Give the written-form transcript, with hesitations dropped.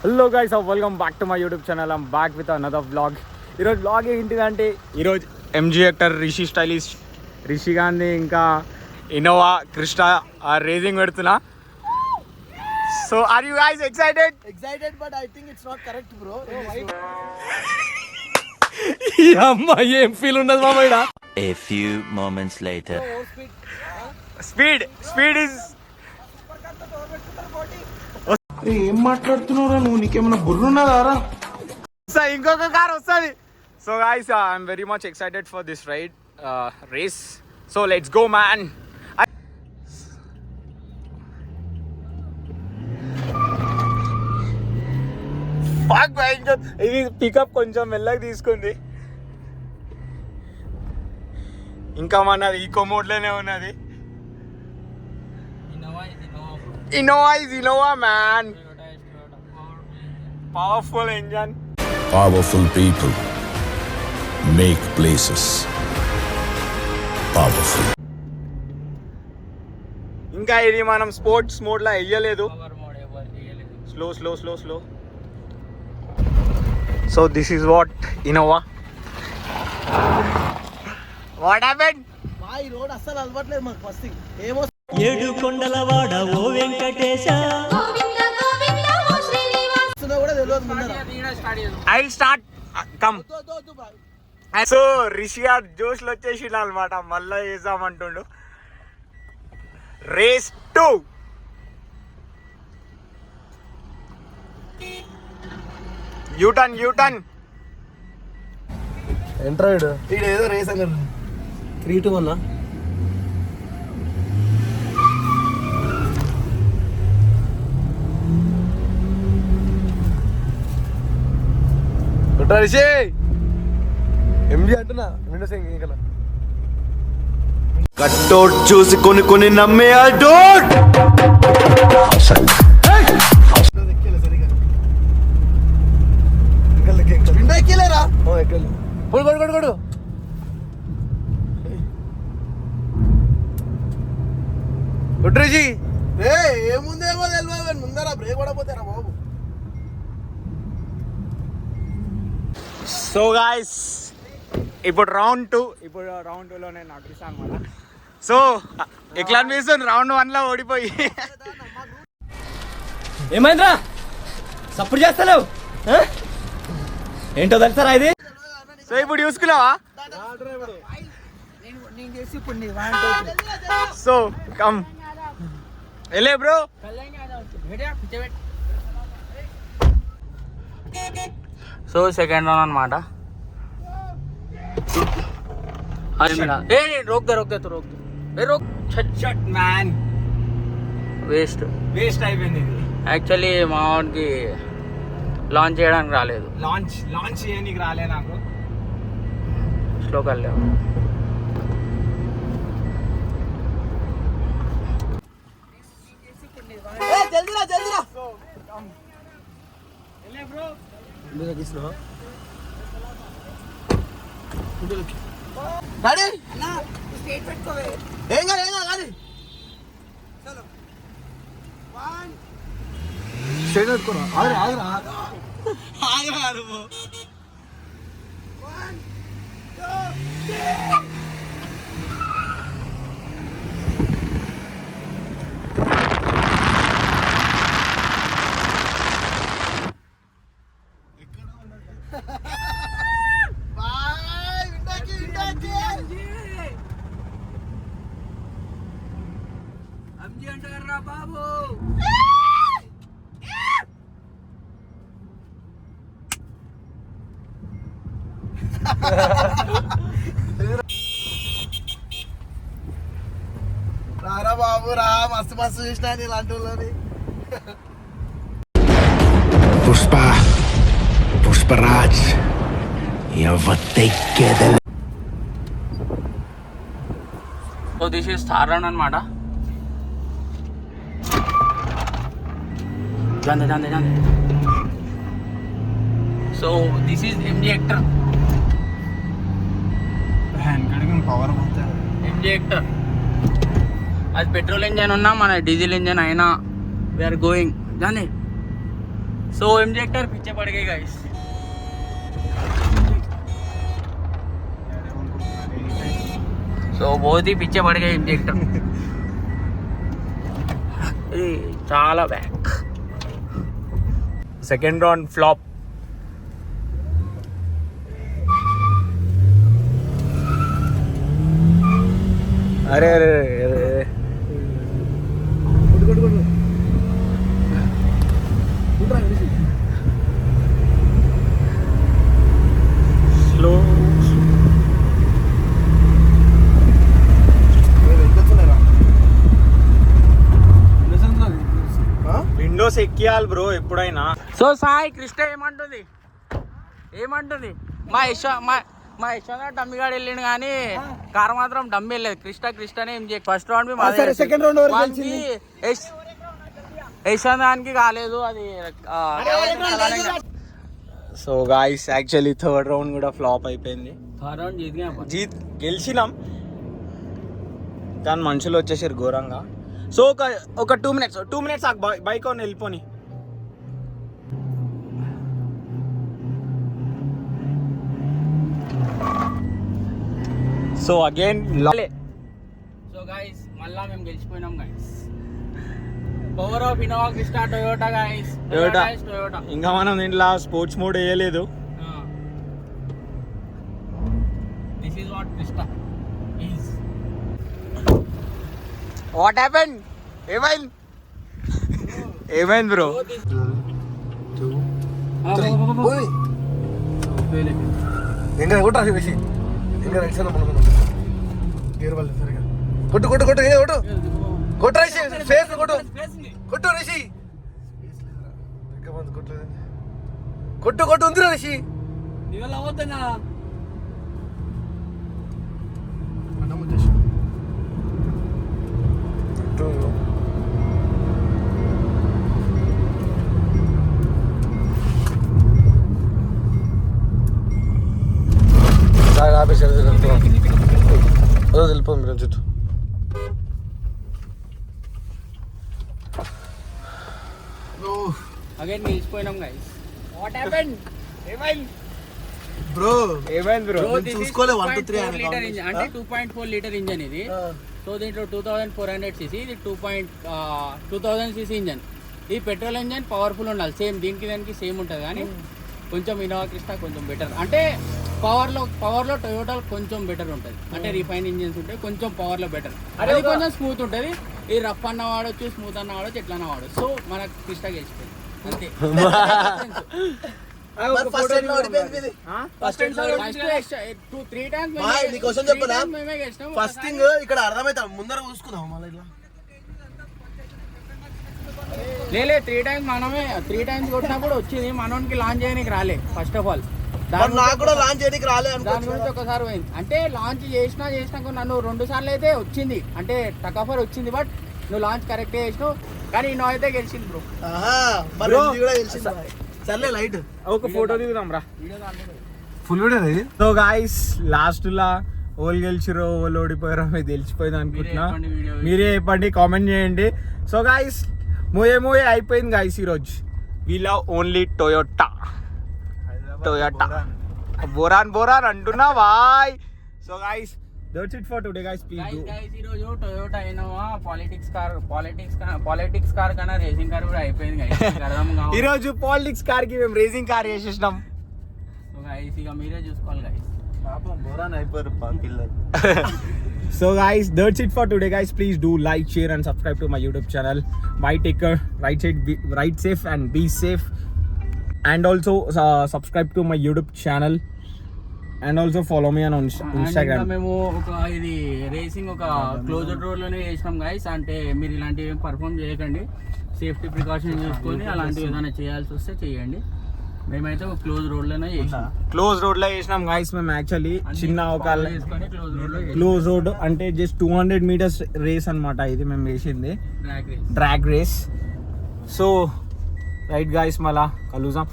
Hello guys, welcome back to my YouTube channel. I'm back with another vlog. ఈరోజు vlog ఏంటిదంటే, ఈరోజు MG Hector, Rishi stylish, Rishi Gandhi ఇంకా Innova Crysta racing పెడుతున్నా. So are you guys excited? Excited, but I think it's not correct, bro. ఈ అమ్మాయి ఏం feel ఉన్నది మామ ఇక్కడ. A few moments later. Speed ఇస్ ఏం మాట్లాడుతున్నారా నువ్వు? నీకేమన్నా బుర్రున్నదారా? ఇంకొక కార్ వస్తుంది. So guys, I'm very much excited for this ride race. So let's go man. ఇది పికప్ కొంచెం మెల్లగా తీసుకుంది. ఇంకా మనది ఈకో మోడ్లోనే ఉన్నది. Innova man. Powerful engine. Powerful people make places powerful. ఇంకా ఇది మనం స్పోర్ట్స్ మోడ్లో వేయలేదు. Slow. So this is what Innova. What happened? ఈ రోడ్ అస్సలు అలవాట్లేదు మాకు. ఫస్ట్ ఏమో ఏడు కొండలవాడ ఓ వెంకటేశ కూడా తెలియదు ముందర. I will start. కమ్. వద్దు bro. సో రిషి గారు జోష్లో వచ్చేసిండు అనమాట. మళ్ళా వేసామంటుండు. రేస్ 2. యూటర్న్. ఎంట్రాయిడ్ ఈడ ఏదో రేస్ అన్నారు. 3-2 రిషి ఎంజీ అంటున్నా విండోస్ ఇంకా కట్టోట్ చూసి కొన్ని నమ్మే అడోట్ విండో ఎక్కలేరా? ఎక్కలే. కొడు రిషి ఏముందేమో తెలియదు కానీ ముందర బ్రేక్ పడపోతారా బాబు. సో గాయస్, ఇప్పుడు రౌండ్ 2. రౌండ్ 2లో నేను నడిపిస్తాను అనమాట. సో ఎట్లా అనిపిస్తుంది రౌండ్ 1లో ఓడిపోయి? ఏమైందిరా సప్పుడు చేస్తలేవు? ఏంటో తెలుసారా ఇది? సో ఇప్పుడు చూసుకున్నావా? సో కమ్ వెళ్ళే బ్రో. సో సెకండ్ రౌండ్ అనమాట. వేస్ట్ అయిపోయింది. యాక్చువల్లీ మా వాడికి లాంచ్ చేయడానికి రాలేదు. లాంచ్ చేయడానికి రాలే నాకు. స్లోకి వెళ్ళాము. జల్దీరా ఏం కాదు స్ట్రైట్ పెట్టుకోరా. ఆగరా బాబు రారా బాబు రా. మస్తు చూసినా ఇలాంటి వాళ్ళని. Pushparaj so this is third round అనమాట. జాందే. So this is MG Hector. Power MG Hector అది పెట్రోల్ ఇంజన్ ఉన్నా మన డీజిల్ ఇంజన్ అయినా వీఆర్ గోయింగ్. జాందే సో ఇంజెక్టర్ పిచ్చే పడిగాయి గైస్. సో బోధి పిచ్చే పడిగాయి ఇంజెక్టర్. ఇది చాలా బ్యాక్. Second round flop. అరే అరే అరే స్లో. విండోస్ ఎక్కియాలి బ్రో ఎప్పుడైనా. సో సాయి కృష్ణ ఏమంటుంది మా యశ్వంత్ డమ్మిగాడు వెళ్ళిండు కానీ కార్ మాత్రం డమ్మి వెళ్ళలేదు. కృష్ణనే ఏం చేయ first round second round Yashwant దానికి కాలేదు అది. So guys actually third round కూడా ఫ్లాప్ అయిపోయింది. థర్డ్ రౌండ్ గెలిచినాం కానీ మనుషులు వచ్చేసారు ఘోరంగా. సో ఒక 2 minutes బైక్ ఆన్ వెళ్ళిపోని. సో అగైన్ సో గైస్ మళ్ళా మేము గెలిచిపోయినాం guys. Power of Innova Crysta Toyota guys. Toyota ఇంకా మనం దీంట్లో స్పోర్ట్స్ మోడ్ వేయలేదు. This is what Crysta is. What happened? ఏమైంది బ్రో? ఇంకా కొట్టు రిషి, ఇంకా రైట్ సైడ్ గేర్ వాళ్ళు సరిగా కొట్టు కొట్టు కొట్టు కొట్టు కొట్టు రిషి, ఫేస్ కొట్టు కొట్టు రిషి, కొట్టు కొట్టు ఉందిరా రిషి. ఇవాళ అవద్దన్నా వెళ్ళిపోయింది మీరు చుట్టూ. అగైన్ గెలిచిపోయినాం గైస్. What happened? బ్రో ఏమైంది బ్రో? చూసుకోలే 1 2 3 అంటే 2.4 లీటర్ ఇంజన్ ఇది. సో దీంట్లో 2400 cc, ఇది 2000 cc ఇంజన్. ఈ పెట్రోల్ ఇంజన్ పవర్ఫుల్ ఉండాలి. సేమ్ దీనికి సేమ్ ఉంటుంది కానీ కొంచెం ఇన్నోవా క్రిస్టా కొంచెం బెటర్. అంటే పవర్లో టొయోటా కొంచెం బెటర్ ఉంటుంది. అంటే రిఫైన్ ఇంజన్స్ ఉంటాయి, కొంచెం పవర్లో బెటర్. అది కొంచెం స్మూత్ ఉంటుంది. ఈ రఫ్ అన్న వాడచ్చు, స్మూత్ అన్న వాడచ్చు, ఎట్లా అన్న వాడచ్చు. సో మనకు క్రిస్టా గెలిచిపోయింది అంతే. ఫస్ట్ థింగ్ ఇక్కడ అర్థమవుతాం, ముందర చూసుకుందాం మళ్ళీ ఇట్లా. లేదు 3 times మనమే 3 times కొట్టినప్పుడు వచ్చింది. మనోనికి లాంచ్ చేయడానికి రాలే. ఫస్ట్ ఆఫ్ ఆల్ నాకు కూడా లాంచ్ చేయడానికి రాలే. దాని గురించి ఒకసారి పోయింది. అంటే లాంచ్ చేసినాక నన్ను 2 సార్లు అయితే వచ్చింది. అంటే టక్ ఆఫర్ వచ్చింది, బట్ నువ్వు లాంచ్ కరెక్టే చేసినావు. కానీ నువ్వు అయితే గెలిచింది బ్రో. సర్లే లైట్ ఒక ఫోటో దిగుదాం రా. Full video. So guys last లా ఓళ్ళు గెలిచిరో ఓళ్ళు ఓడిపోయారో మీకు తెలిసిపోయింది అనుకుంటున్నా. మీరే చెప్పండి, కామెంట్ చేయండి. సో గాయ్స్ మూవీ అయిపోయింది గాయ్స్. ఈరోజు వి లవ్ ఓన్లీ టొయోటా. బోరాన్ అంటున్నా వాయ్. So guys that's it for today guys. Please do. ఈరోజు టొయోటా ఇన్నోవా పాలిటిక్స్ కార్ కన్నా రేసింగ్ కార్ కూడా అయిపోయింది గైస్. ఈరోజు పాలిటిక్స్ కార్ కి మేము రేసింగ్ కార్ చేసేసినాం. సో గైస్ ఇక మీరే చూసుకోవాలి guys. So guys, that's it for today guys. Please do like, share and subscribe to my YouTube channel. Bye, take care, ride safe and be safe. And also subscribe to my YouTube channel. And also follow me on Instagram. మేము ఒక ఇది racing ఒక closed road లోనే చేసినాం guys. అంటే మీరు ఇలాంటివి perform చేయకండి, సేఫ్టీ ప్రికాషన్ చూసుకొని అలాంటివి ఏదైనా చేయాల్సి వస్తే చేయండి. మేమైతే ఒక క్లోజ్ రోడ్ లోనే చేసినాం గైస్. మేము యాక్చువల్లీ చిన్న ఒక క్లోజ్ రోడ్ అంటే జస్ట్ 200 meters రేస్ అన్నమాట ఇది మేము వేసింది, drag race. So right guys, మళ్ళా కలుద్దాం.